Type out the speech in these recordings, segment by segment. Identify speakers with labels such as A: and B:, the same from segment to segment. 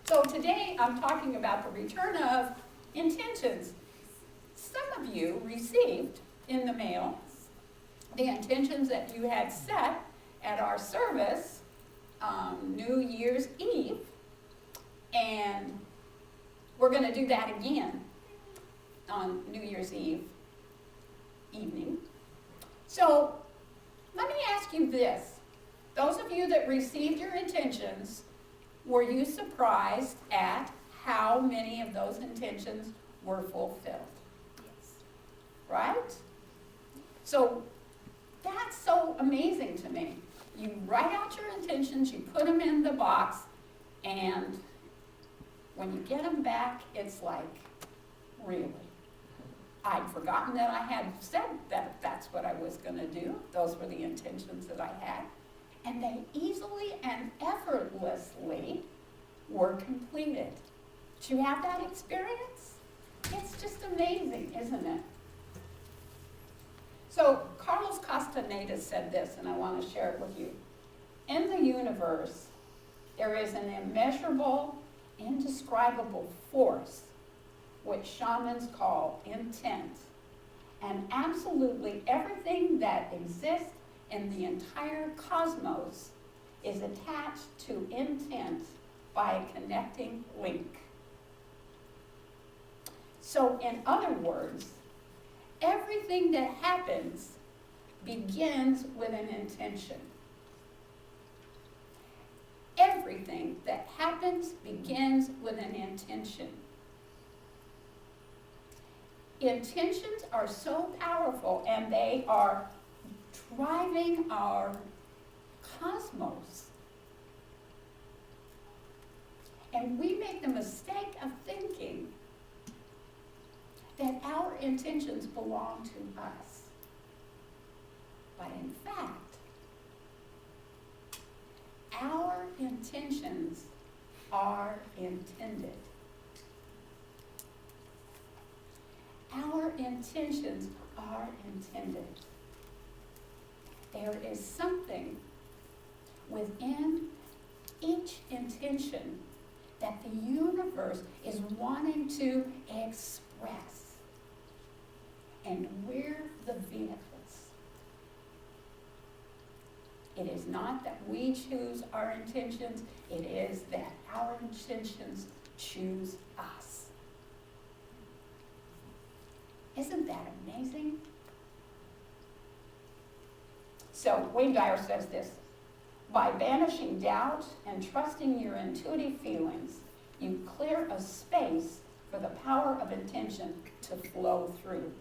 A: So today I'm talking about the return of intentions. Some of you received in the mail the intentions that you had set at our service New Year's Eve, and we're going to do that again on New Year's Eve evening. So let me ask you this. Those of you that received your intentions, were you surprised at how many of those intentions were fulfilled?
B: Yes.
A: Right? So that's so amazing to me. You write out your intentions, you put them in the box, and when you get them back, it's like, really? I'd forgotten that I had said that that's what I was going to do. Those were the intentions that I had. And they easily and effortlessly were completed. Did you have that experience? It's just amazing, isn't it? So Carlos Castaneda said this, and I want to share it with you. In the universe, there is an immeasurable, indescribable force, which shamans call intent, and absolutely everything that exists in the entire cosmos is attached to intent by a connecting link. So in other words, everything that happens begins with an intention. Everything that happens begins with an intention. Intentions are so powerful, and they are driving our cosmos. And we make the mistake of thinking that our intentions belong to us. But in fact, our intentions are intended. Our intentions are intended. There is something within each intention that the universe is wanting to express. And we're the vehicles. It is not that we choose our intentions, it is that our intentions choose us. Isn't that amazing? So Wayne Dyer says this: by banishing doubt and trusting your intuitive feelings, you clear a space for the power of intention to flow through.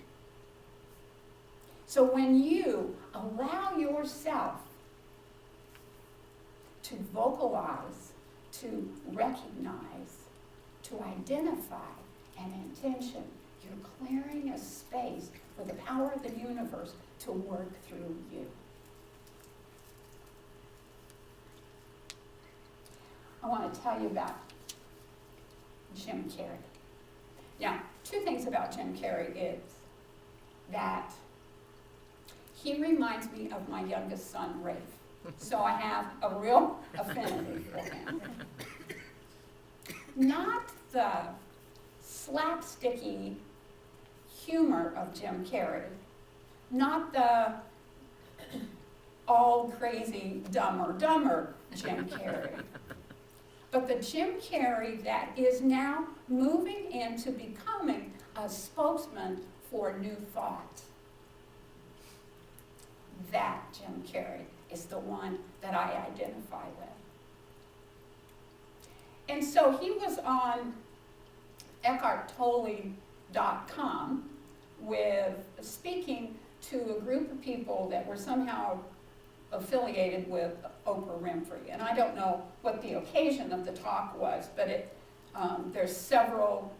A: So when you allow yourself to vocalize, to recognize, to identify an intention, you're clearing a space for the power of the universe to work through you. I want to tell you about Jim Carrey. Now, two things about Jim Carrey is that he reminds me of my youngest son, Rafe. So I have a real affinity for him. Not the slapsticky humor of Jim Carrey, not the all crazy dumber Jim Carrey, but the Jim Carrey that is now moving into becoming a spokesman for New Thought. That Jim Carrey is the one that I identify with. And so he was on EckhartTolle.com with speaking to a group of people that were somehow affiliated with Oprah Winfrey. And I don't know what the occasion of the talk was, but there's several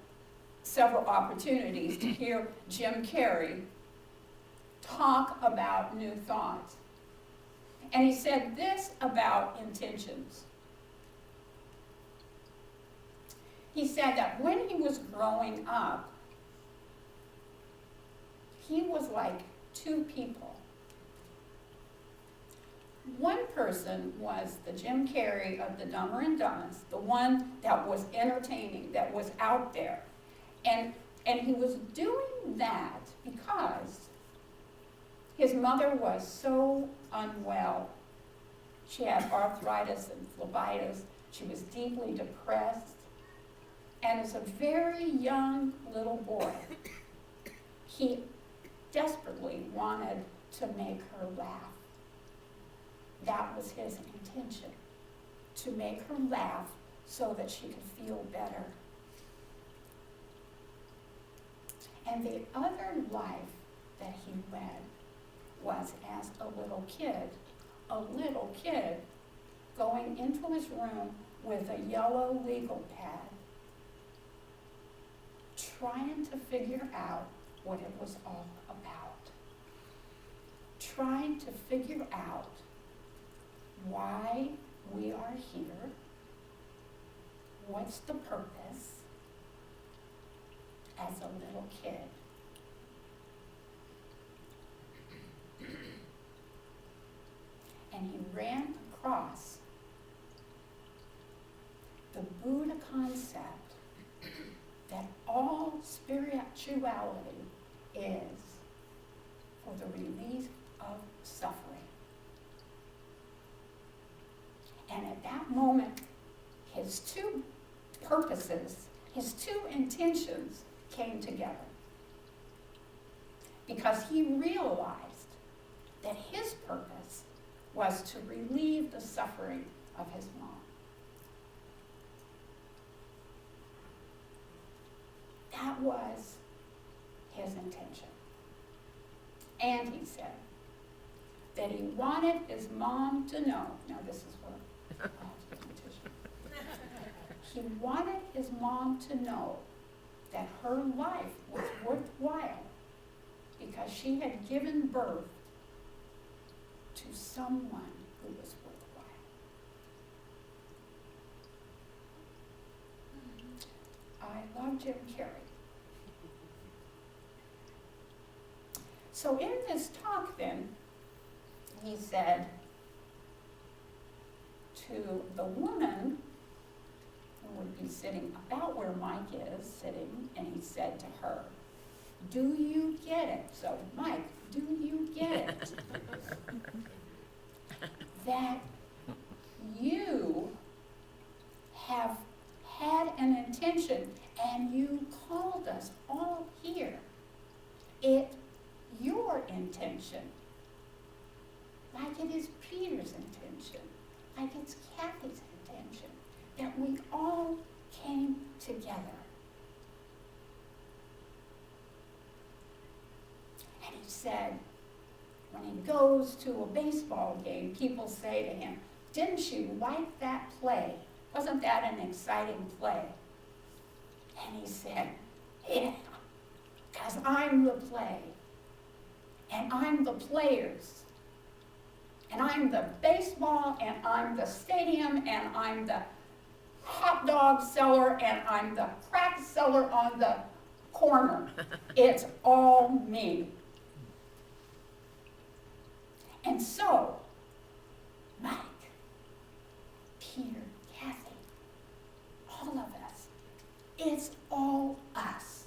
A: opportunities to hear Jim Carrey talk about New Thought. And he said this about intentions. He said that when he was growing up, he was like two people. One person was the Jim Carrey of the Dumber and Dumbest, the one that was entertaining, that was out there. And he was doing that because his mother was so unwell. She had arthritis and phlebitis. She was deeply depressed. And as a very young little boy, he desperately wanted to make her laugh. That was his intention, to make her laugh so that she could feel better. And the other life that he led was as a little kid going into his room with a yellow legal pad, trying to figure out what it was all about. Trying to figure out why we are here, what's the purpose, as a little kid. And he ran across the Buddha concept that all spirituality is for the relief of suffering. And at that moment, his two purposes, his two intentions came together. Because he realized that his purpose was to relieve the suffering of his mom. That was his intention. And he said that he wanted his mom to know, now this is what he wanted his mom to know that her life was worthwhile because she had given birth to someone who was worthwhile. I love Jim Carrey. So in this talk then, he said to the woman who would be sitting about where Mike is sitting, and he said to her, "Do you get it?" So, Mike, do you get it? That you have had an intention and you called us all here. Your intention, like it is Peter's intention, like it's Kathy's intention, that we all came together. And he said, when he goes to a baseball game, people say to him, "Didn't you like that play? Wasn't that an exciting play?" And he said, "Yeah, because I'm the play, and I'm the players, and I'm the baseball, and I'm the stadium, and I'm the hot dog seller, and I'm the crack seller on the corner. It's all me." And so, Mike, Peter, Kathy, all of us, it's all us.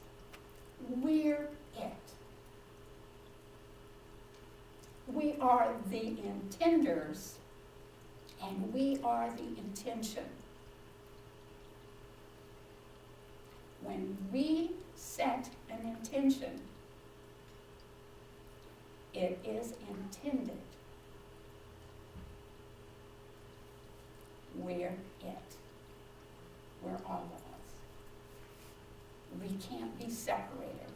A: We're it. We are the intenders, and we are the intention. When we set an intention, it is intended. We're it. We're all of us. We can't be separated.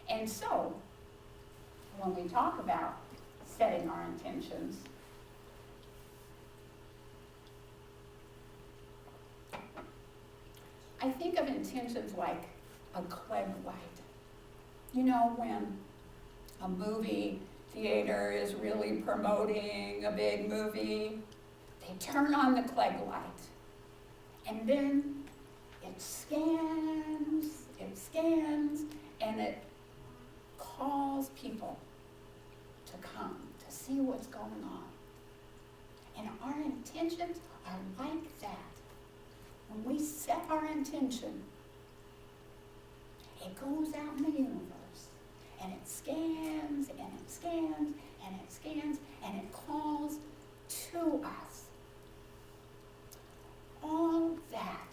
A: And so, when we talk about setting our intentions, I think of intentions like a Klieg light. You know, when a movie theater is really promoting a big movie, they turn on the Klieg light, and then it scans, and it calls people to come, to see what's going on. And our intentions are like that. When we set our intention, it goes out in the universe, and it scans, and it scans, and it scans, and it calls to us. All that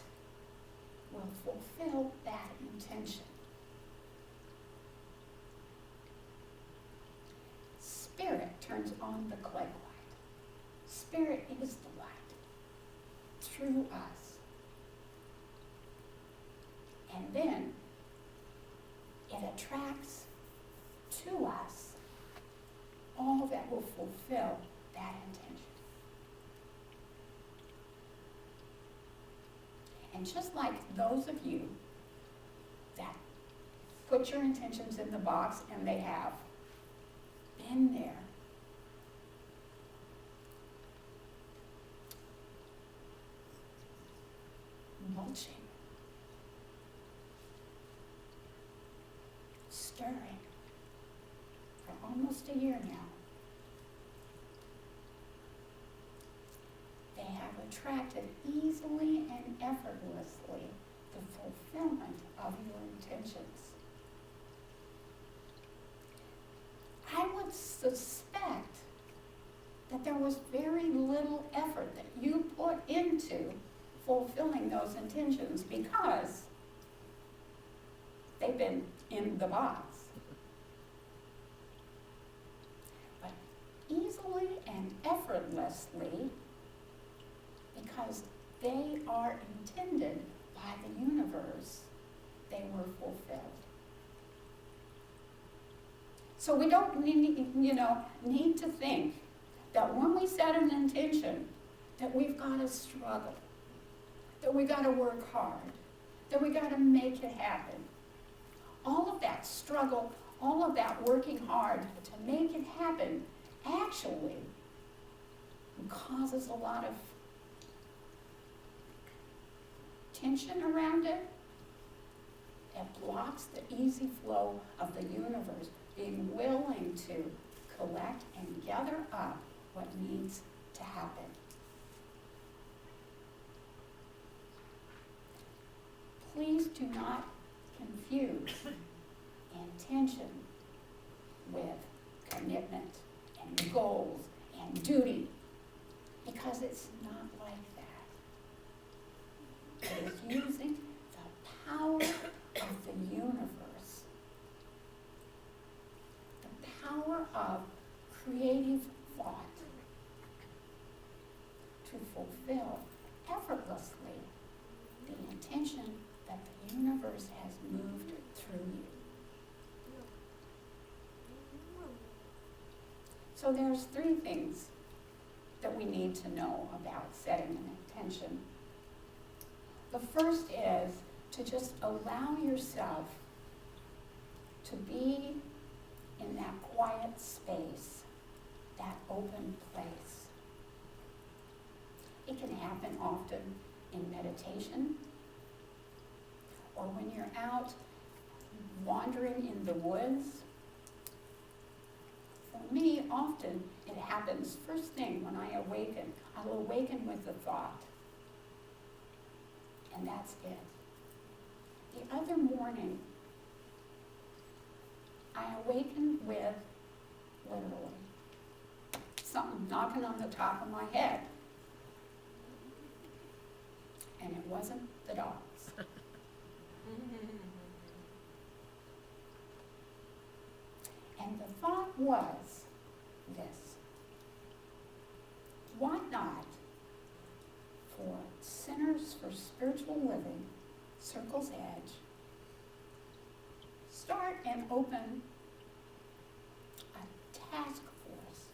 A: will fulfill that intention. Spirit turns on the clay light. Spirit is the light through us. And then it attracts to us all that will fulfill that intention. And just like those of you that put your intentions in the box and they have been there, mulching, stirring for almost a year now, they have attracted easily and effortlessly the fulfillment of your intentions. I would suspect that there was very little effort that you put into fulfilling those intentions because they've been in the box. But easily and effortlessly, because they are intended by the universe, they were fulfilled. So we don't need to think that when we set an intention that we've got to struggle, that we got to work hard, that we got to make it happen. All of that struggle, all of that working hard to make it happen actually causes a lot of tension around it. It blocks the easy flow of the universe being willing to collect and gather up what needs to happen. Please do not confuse intention with commitment and goals and duty, because it's not like that. It is using the power of the universe, the power of creative thought to fulfill effortlessly the intention that the universe has moved through you. So there's 3 things that we need to know about setting an intention. The first is to just allow yourself to be in that quiet space, that open place. It can happen often in meditation, or when you're out wandering in the woods. For me, often it happens first thing when I awaken. I'll awaken with a thought, and that's it. The other morning, I awaken with, literally, something knocking on the top of my head. And it wasn't the dogs. And the thought was this: why not, for Centers for Spiritual Living, Circle's Edge, start and open a task force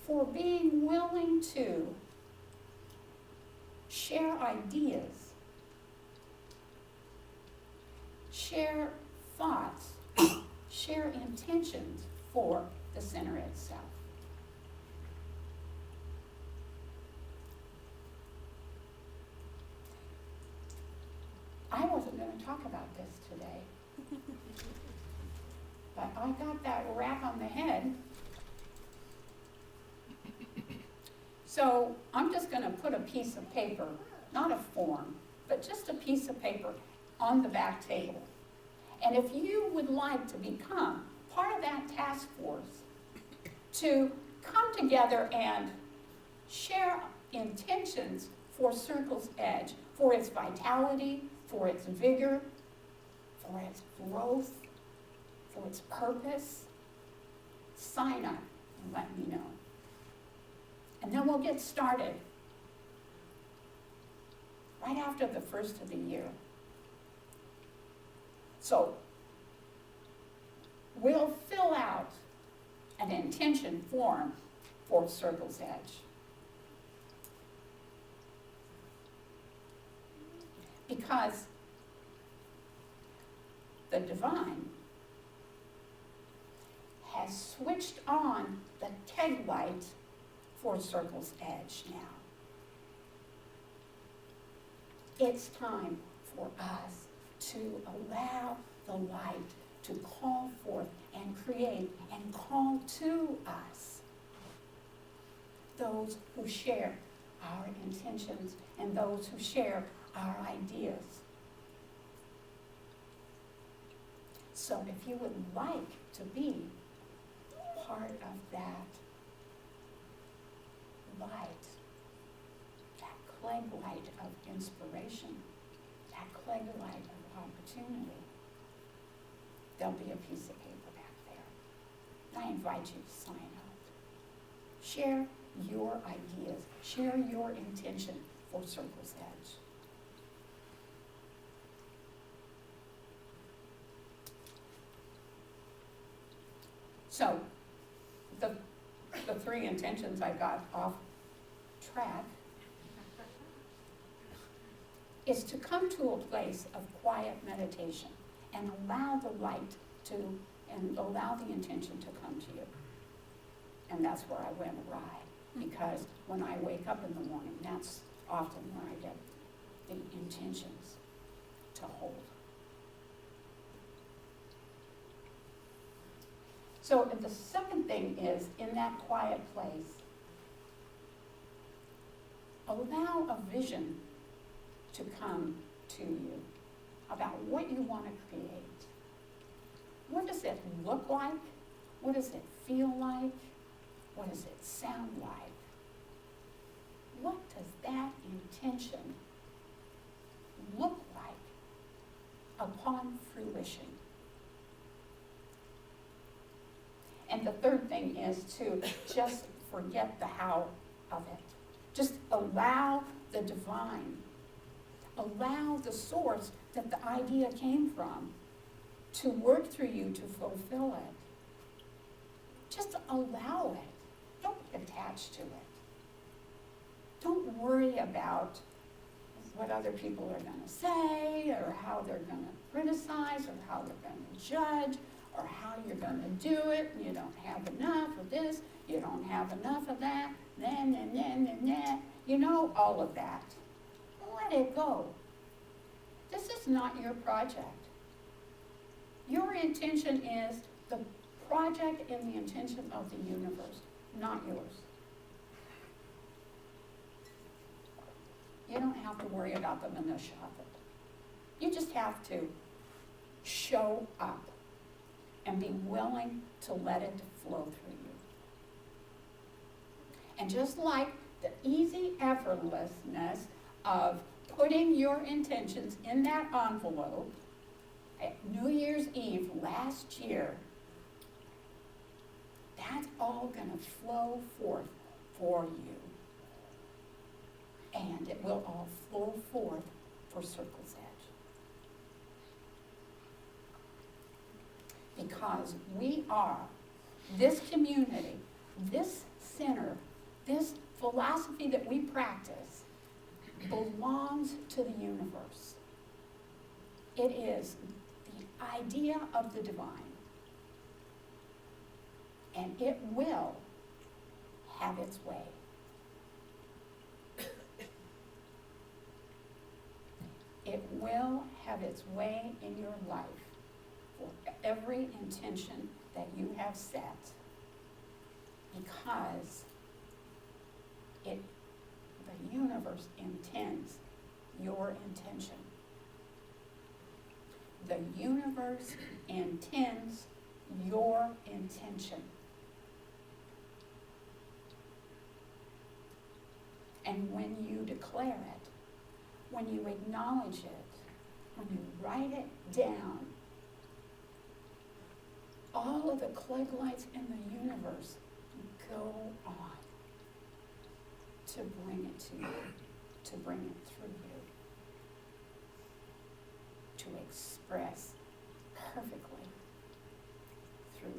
A: for being willing to share ideas, share thoughts, share intentions for the center itself. I wasn't going to talk about this today, but I got that rap on the head So I'm just going to put a piece of paper, not a form, but just a piece of paper on the back table. And if you would like to become part of that task force, to come together and share intentions for Circle's Edge, for its vitality, for its vigor, for its growth, for its purpose, sign up and let me know. And then we'll get started right after the first of the year. So we'll fill out an intention form for Circle's Edge. Because the divine has switched on the keg light for Circle's Edge now. It's time for us to allow the light to call forth and create and call to us those who share our intentions and those who share our ideas. So if you would like to be part of that light, that Clegg light of inspiration, that Clegg light of opportunity, there'll be a piece of paper back there. I invite you to sign up. Share your ideas. Share your intention for Circle's Edge. So, the three intentions I got off track is to come to a place of quiet meditation and allow the light to, and allow the intention to come to you. And that's where I went awry, because when I wake up in the morning, that's often where I get the intentions to hold. So the second thing is, in that quiet place, allow a vision to come to you about what you want to create. What does it look like? What does it feel like? What does it sound like? What does that intention look like upon fruition? And the third thing is to just forget the how of it. Just allow the divine, allow the source that the idea came from to work through you to fulfill it. Just allow it. Don't be attached to it. Don't worry about what other people are going to say, or how they're going to criticize, or how they're going to judge, or how you're going to do it. You don't have enough of this, you don't have enough of that, you know, all of that. Let it go. This is not your project. Your intention is the project and the intention of the universe, not yours. You don't have to worry about the minutiae of it. You just have to show up and be willing to let it flow through you. And just like the easy effortlessness of putting your intentions in that envelope at New Year's Eve last year, that's all going to flow forth for you. And it will all flow forth for Circle's Edge. Because we are, this community, this center, this philosophy that we practice belongs to the universe. It is the idea of the divine. And it will have its way. It will have its way in your life for every intention that you have set, because it universe intends your intention. The universe intends your intention. And when you declare it, when you acknowledge it, when you write it down, all of the Klieg lights in the universe go on to bring it to you, to bring it through you, to express perfectly through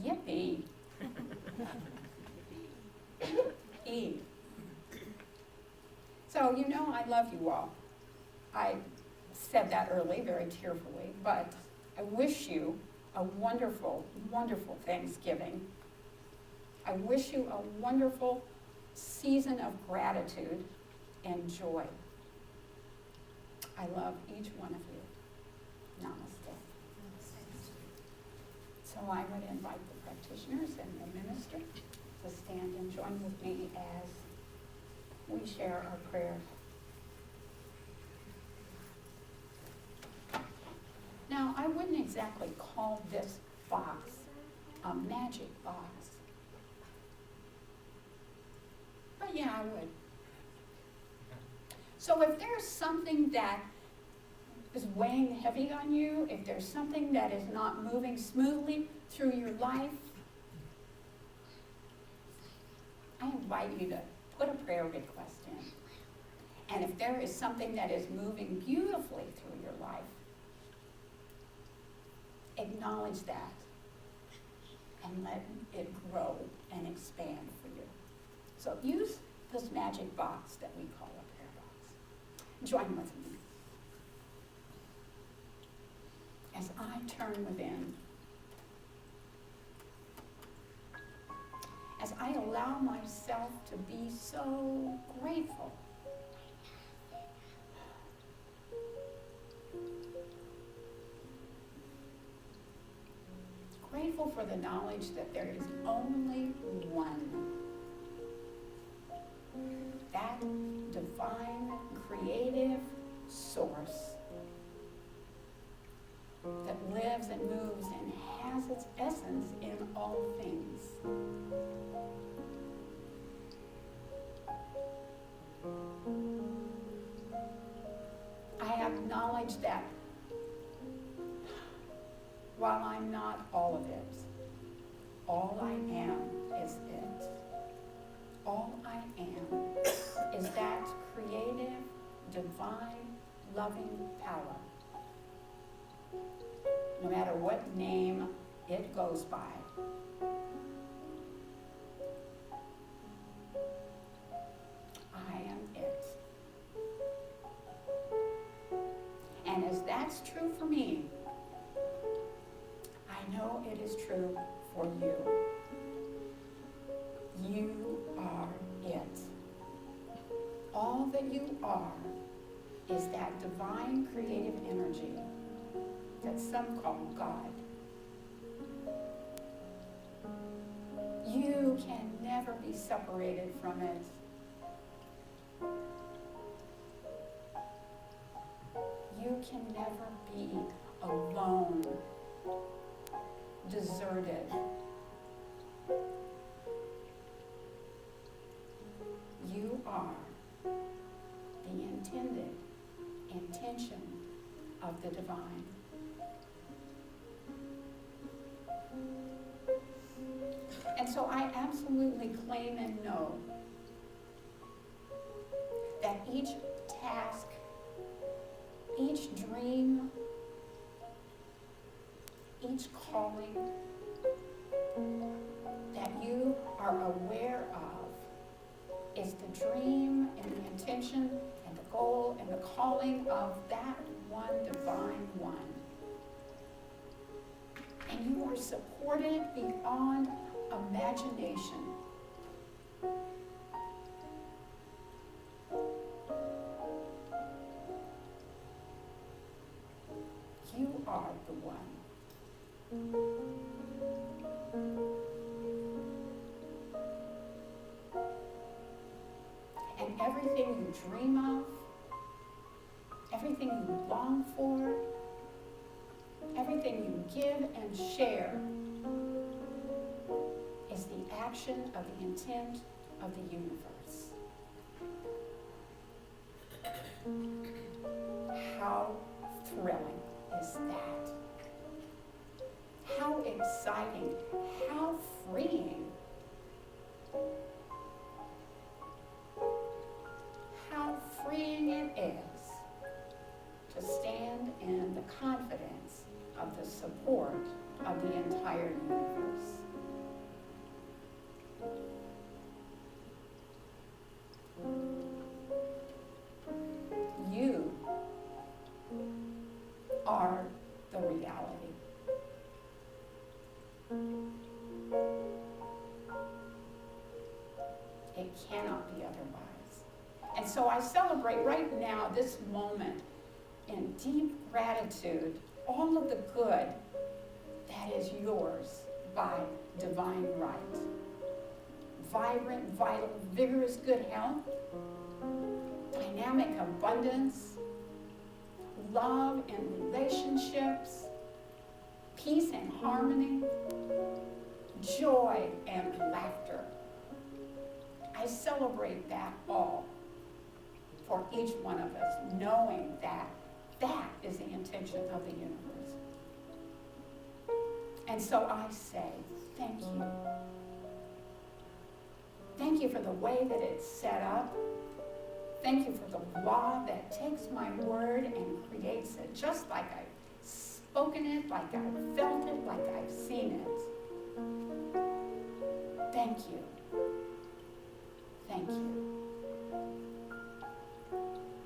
A: you. Yippee! E. So, you know, I love you all. I said that early, very tearfully, but I wish you a wonderful, wonderful Thanksgiving. I wish you a wonderful season of gratitude and joy. I love each one of you. Namaste. So I would invite the practitioners and the minister to stand and join with me as we share our prayer. Now, I wouldn't exactly call this box a magic box. But yeah, I would. So if there's something that is weighing heavy on you, if there's something that is not moving smoothly through your life, I invite you to put a prayer request in. And if there is something that is moving beautifully through your life, acknowledge that and let it grow and expand for you. So use this magic box that we call a prayer box. Join with me. As I turn within, as I allow myself to be so grateful for the knowledge that there is only one, that divine creative source that lives and moves and has its essence in all things. I acknowledge that while I'm not all of it, all I am is it. All I am is that creative, divine, loving power. No matter what name it goes by. I am it. And as that's true for me, I know it is true for you. You are it. All that you are is that divine creative energy that some call God. You can never be separated from it. You can never be alone, deserted. You are the intended intention of the divine. And so I absolutely claim and know that each task, each dream, each calling that you are aware of is the dream and the intention and the goal and the calling of that one divine one. And you are supported beyond imagination. You are the one. dream of, everything you long for, everything you give and share is the action of the intent of the universe. How thrilling is that? How exciting, how freeing, how freeing it is to stand in the confidence of the support of the entire universe. You are the reality. It cannot be otherwise. And so I celebrate right now this moment in deep gratitude, all of the good that is yours by divine right. Vibrant, vital, vigorous good health, dynamic abundance, love and relationships, peace and harmony, joy and laughter. I celebrate that all for each one of us, knowing that that is the intention of the universe. And so I say, thank you. Thank you for the way that it's set up. Thank you for the law that takes my word and creates it just like I've spoken it, like I've felt it, like I've seen it. Thank you. Thank you.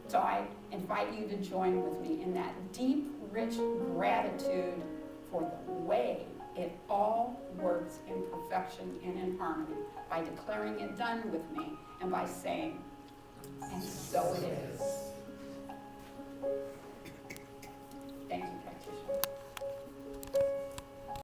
A: So I invite you to join with me in that deep, rich gratitude for the way it all works in perfection and in harmony by declaring it done with me and by saying, and so it is.